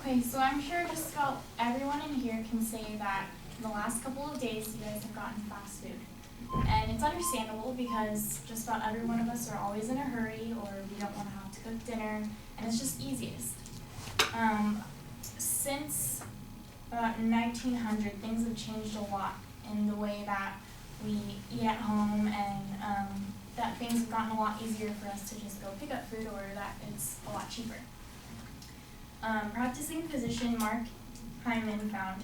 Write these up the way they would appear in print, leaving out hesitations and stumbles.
Okay, so I'm sure just about everyone in here can say that the last couple of days you guys have gotten fast food. And it's understandable because just about every one of us are always in a hurry or we don't want to have to cook dinner, and it's just easiest. Since about 1900, things have changed a lot in the way that we eat at home, and that things have gotten a lot easier for us to just go pick up food, or that it's a lot cheaper. Practicing physician Mark Hyman found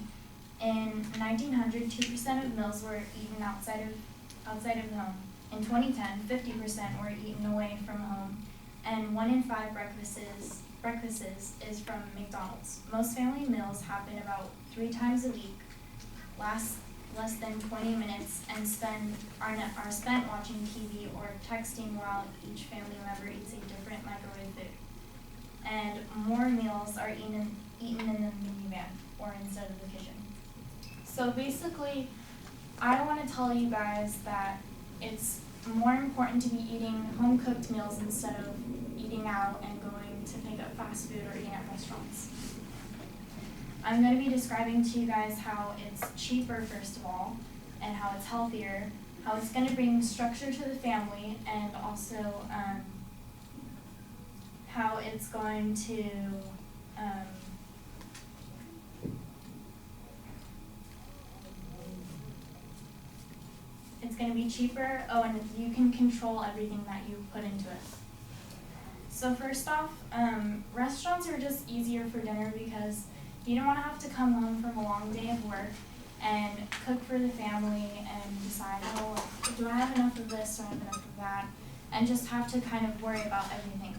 in 1900, 2% of meals were eaten outside of the home. In 2010, 50% were eaten away from home, and 1 in 5 breakfasts is from McDonald's. Most family meals happen about 3 times a week, last less than 20 minutes, and are spent watching TV or texting while each family member eats a different microwave food. And more meals are eaten in the minivan or instead of the kitchen. So basically, I want to tell you guys that it's more important to be eating home-cooked meals instead of eating out and going to pick up fast food or eating at restaurants. I'm going to be describing to you guys how it's cheaper, first of all, and how it's healthier, how it's going to bring structure to the family, and also how it's going to be cheaper. Oh, and you can control everything that you put into it. So first off, restaurants are just easier for dinner because you don't want to have to come home from a long day of work and cook for the family and decide, oh, do I have enough of this or have enough of that, and just have to kind of worry about everything.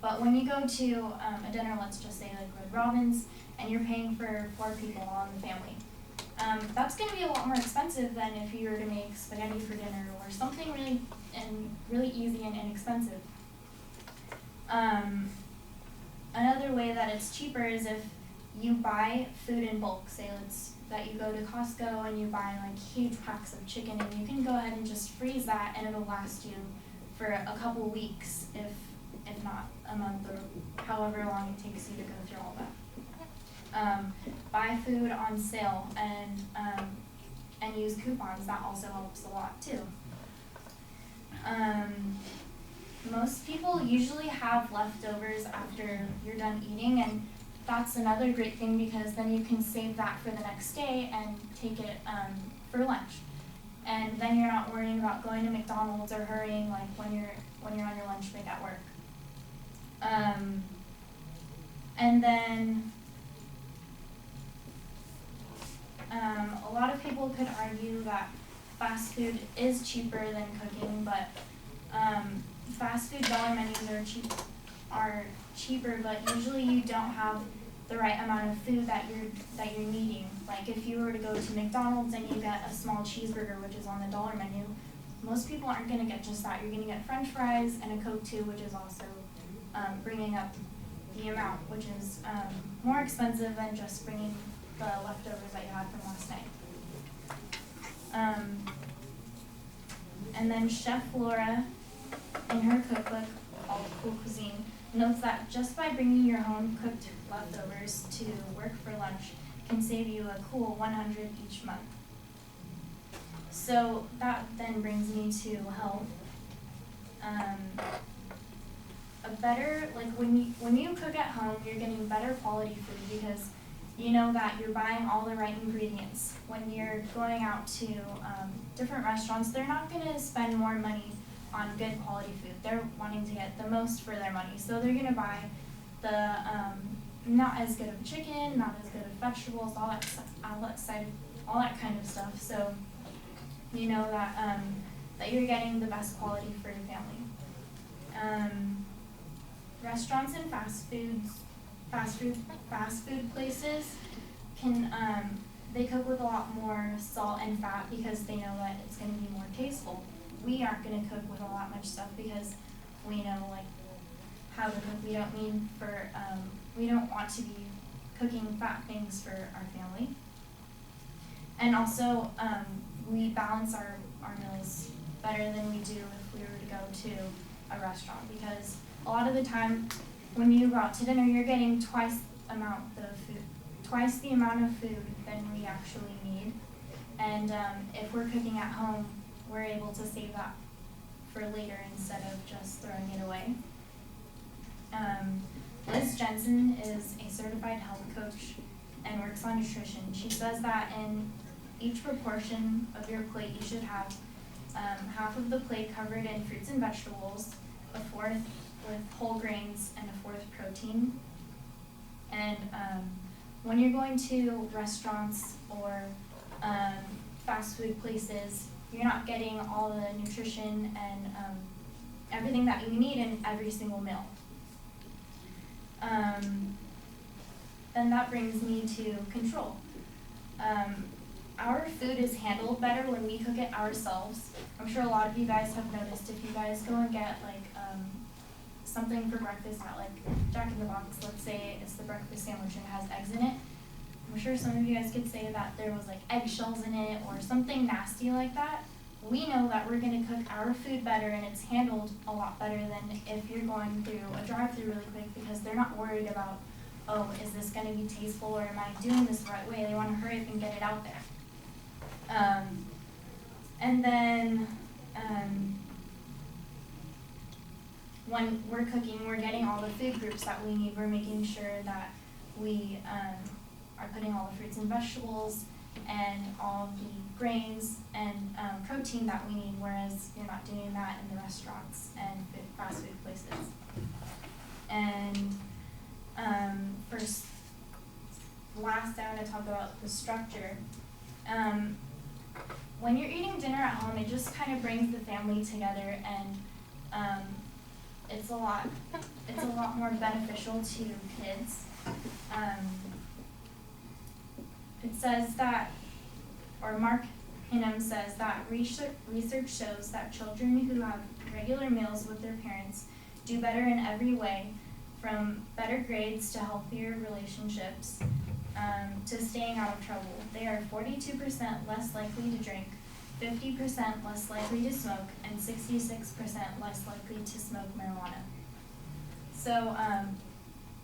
But when you go to a dinner, let's just say like Red Robin's, and you're paying for 4 people on the family, that's going to be a lot more expensive than if you were to make spaghetti for dinner or something really easy and inexpensive. Another way that it's cheaper is if you buy food in bulk. Say that you go to Costco and you buy like huge packs of chicken, and you can go ahead and just freeze that, and it'll last you for a couple weeks, if not a month, or however long it takes you to go through all that. Buy food on sale and use coupons. That also helps a lot too. Most people usually have leftovers after you're done eating, and that's another great thing because then you can save that for the next day and take it for lunch. And then you're not worrying about going to McDonald's or hurrying like when you're on your lunch break at work. And then a lot of people could argue that fast food is cheaper than cooking, but fast food dollar menus are cheaper, but usually you don't have the right amount of food that you're needing. Like if you were to go to McDonald's and you get a small cheeseburger, which is on the dollar menu, most people aren't going to get just that. You're going to get French fries and a Coke too, which is also bringing up the amount, which is more expensive than just bringing the leftovers that you had from last night. And then Chef Laura, in her cookbook called Cool Cuisine, notes that just by bringing your home-cooked leftovers to work for lunch can save you a cool $100 each month. So that then brings me to health. When you cook at home, you're getting better quality food because you know that you're buying all the right ingredients. When you're going out to different restaurants, they're not going to spend more money on good quality food. They're wanting to get the most for their money, so they're going to buy the not as good of chicken, not as good of vegetables, all that kind of stuff. So you know that you're getting the best quality for your family. Restaurants and fast food places they cook with a lot more salt and fat because they know that it's going to be more tasteful. We aren't going to cook with a lot much stuff because we know like how to cook. We don't want to be cooking fat things for our family. And also we balance our meals better than we do if we were to go to a restaurant, because a lot of the time when you go out to dinner, you're getting twice twice the amount of food than we actually need. And if we're cooking at home, we're able to save that for later instead of just throwing it away. Liz Jensen is a certified health coach and works on nutrition. She says that in each proportion of your plate, you should have half of the plate covered in fruits and vegetables, a fourth with whole grains, and a fourth protein. And when you're going to restaurants or fast food places, you're not getting all the nutrition and everything that you need in every single meal. Then that brings me to control. Our food is handled better when we cook it ourselves. I'm sure a lot of you guys have noticed if you guys go and get like something for breakfast at like Jack in the Box, let's say it's the breakfast sandwich and it has eggs in it. I'm sure some of you guys could say that there was like eggshells in it or something nasty like that. We know that we're going to cook our food better and it's handled a lot better than if you're going through a drive-thru really quick, because they're not worried about, oh, is this going to be tasteful or am I doing this the right way? They want to hurry up and get it out there. And then when we're cooking, we're getting all the food groups that we need. We're making sure that we are putting all the fruits and vegetables and all the grains and protein that we need, whereas you're not doing that in the restaurants and fast food places. And last, I want to talk about the structure. When you're eating dinner at home, it just kind of brings the family together, and it's a lot more beneficial to kids. It says that, or Mark Hinham says that research shows that children who have regular meals with their parents do better in every way, from better grades to healthier relationships, to staying out of trouble. They are 42% less likely to drink, 50% less likely to smoke, and 66% less likely to smoke marijuana. So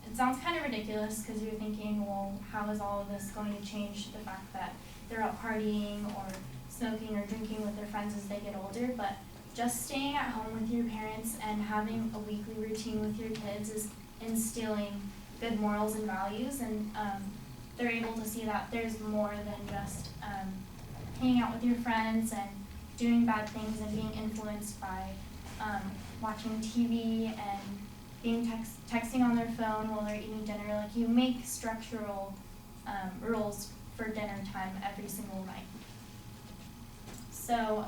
it sounds kind of ridiculous because you're thinking, well, how is all of this going to change the fact that they're out partying or smoking or drinking with their friends as they get older? But just staying at home with your parents and having a weekly routine with your kids is instilling good morals and values, and they're able to see that there's more than just hanging out with your friends and doing bad things and being influenced by watching TV and being texting on their phone while they're eating dinner. Like, you make structural rules for dinner time every single night. So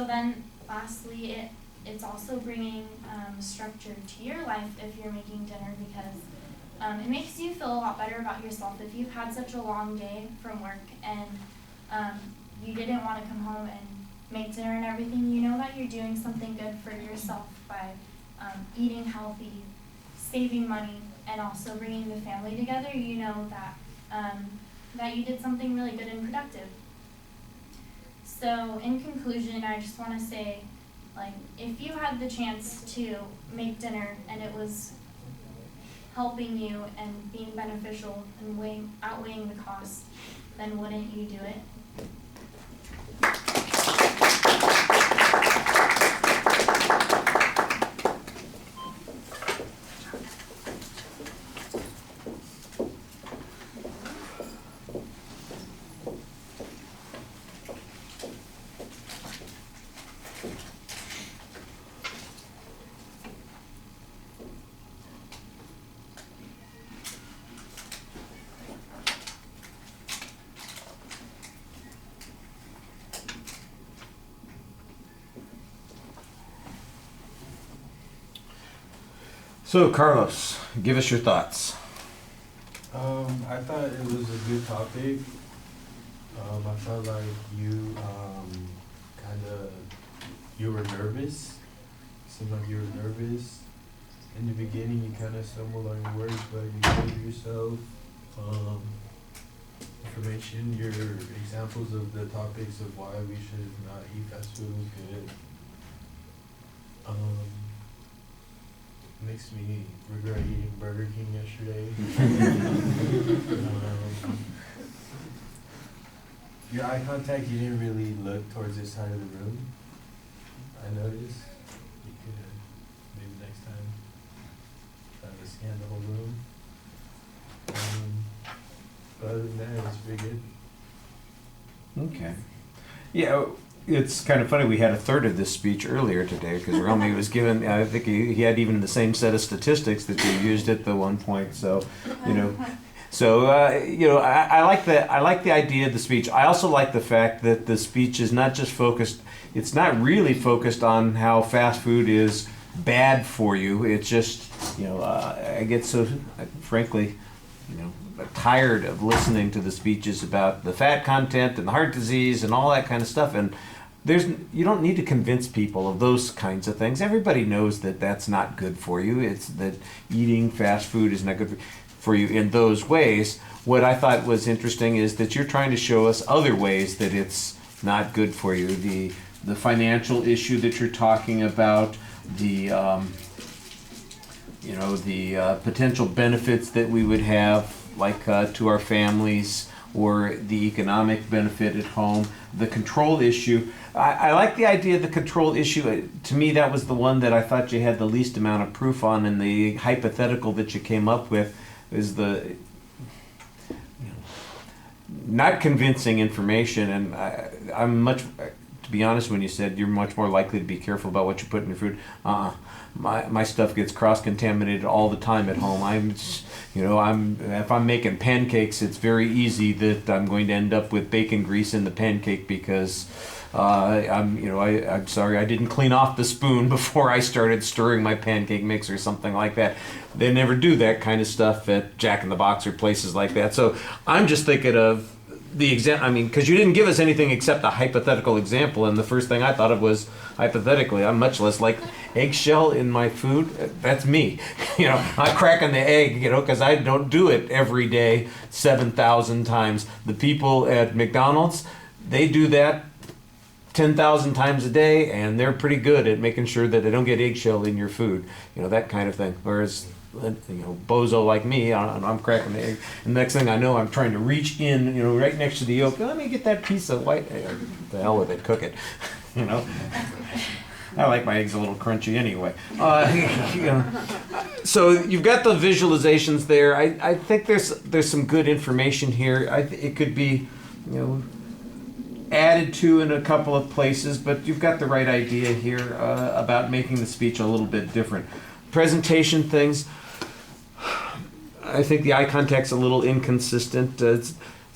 then lastly, it's also bringing structure to your life if you're making dinner, because it makes you feel a lot better about yourself. If you've had such a long day from work and you didn't want to come home and make dinner and everything, you know that you're doing something good for yourself by eating healthy, saving money, and also bringing the family together. You know that you did something really good and productive. So in conclusion, I just want to say, like, if you had the chance to make dinner and it was helping you and being beneficial and outweighing the cost, then wouldn't you do it? So, Carlos, give us your thoughts. I thought it was a good topic. I felt like you you were nervous. Seemed like you were nervous. In the beginning, you kind of stumbled on your words, but you gave yourself information, your examples of the topics of why we should not eat fast food was good. makes me regret eating Burger King yesterday. Your eye contact, you didn't really look towards this side of the room. I noticed. You could maybe next time try to scan the whole room. But other than that, it's pretty good. Okay. Yeah, it's kind of funny. We had a third of this speech earlier today because Romy was given, I think he had even the same set of statistics that you used at the one point. So, you know. So I like the idea of the speech. I also like the fact that the speech is not just focused. It's not really focused on how fast food is bad for you. It's just I get so frankly tired of listening to the speeches about the fat content and the heart disease and all that kind of stuff. And you don't need to convince people of those kinds of things. Everybody knows that that's not good for you. It's that eating fast food is not good for you in those ways. What I thought was interesting is that you're trying to show us other ways that it's not good for you. The financial issue that you're talking about, the potential benefits that we would have, like to our families, or the economic benefit at home, the control issue. I like the idea of the control issue. To me, that was the one that I thought you had the least amount of proof on, and the hypothetical that you came up with is the not convincing information. And I'm much, to be honest, when you said you're much more likely to be careful about what you put in your food. My stuff gets cross-contaminated all the time at home. If I'm making pancakes, it's very easy that I'm going to end up with bacon grease in the pancake because I'm sorry I didn't clean off the spoon before I started stirring my pancake mix or something like that. They never do that kind of stuff at Jack in the Box or places like that. So I'm just thinking of the example. I mean, because you didn't give us anything except a hypothetical example, and the first thing I thought of was hypothetically. I'm much less like eggshell in my food. That's me. I'm cracking the egg, because I don't do it every day 7,000 times. The people at McDonald's, they do that 10,000 times a day, and they're pretty good at making sure that they don't get eggshell in your food, that kind of thing. Whereas, bozo like me, I'm cracking the egg, and the next thing I know, I'm trying to reach in, right next to the yolk. Let me get that piece of white. The hell with it, cook it. I like my eggs a little crunchy anyway. So you've got the visualizations there. I think there's some good information here. It could be, added to in a couple of places, but you've got the right idea here about making the speech a little bit different. Presentation things, I think the eye contact's a little inconsistent.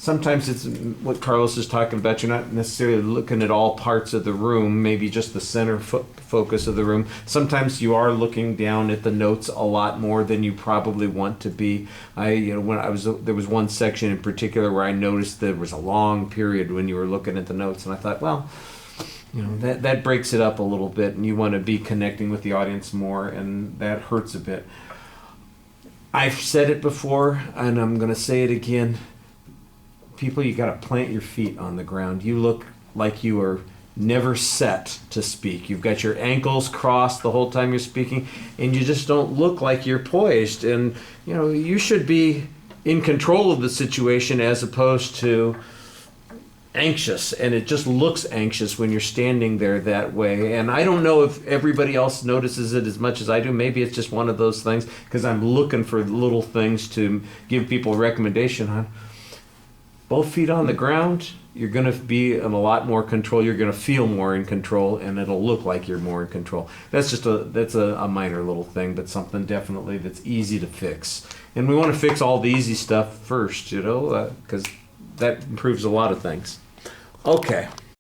Sometimes it's what Carlos is talking about. You're not necessarily looking at all parts of the room, maybe just the center focus of the room. Sometimes you are looking down at the notes a lot more than you probably want to be. There was one section in particular where I noticed there was a long period when you were looking at the notes, and I thought, well, that breaks it up a little bit, and you want to be connecting with the audience more, and that hurts a bit. I've said it before, and I'm going to say it again. People, you got to plant your feet on the ground. You look like you are never set to speak. You've got your ankles crossed the whole time you're speaking, and you just don't look like you're poised. And you should be in control of the situation as opposed to anxious. And it just looks anxious when you're standing there that way. And I don't know if everybody else notices it as much as I do. Maybe it's just one of those things because I'm looking for little things to give people a recommendation on. Both feet on the ground, you're going to be in a lot more control. You're going to feel more in control, and it'll look like you're more in control. That's a minor little thing, but something definitely that's easy to fix. And we want to fix all the easy stuff first, because that improves a lot of things. Okay.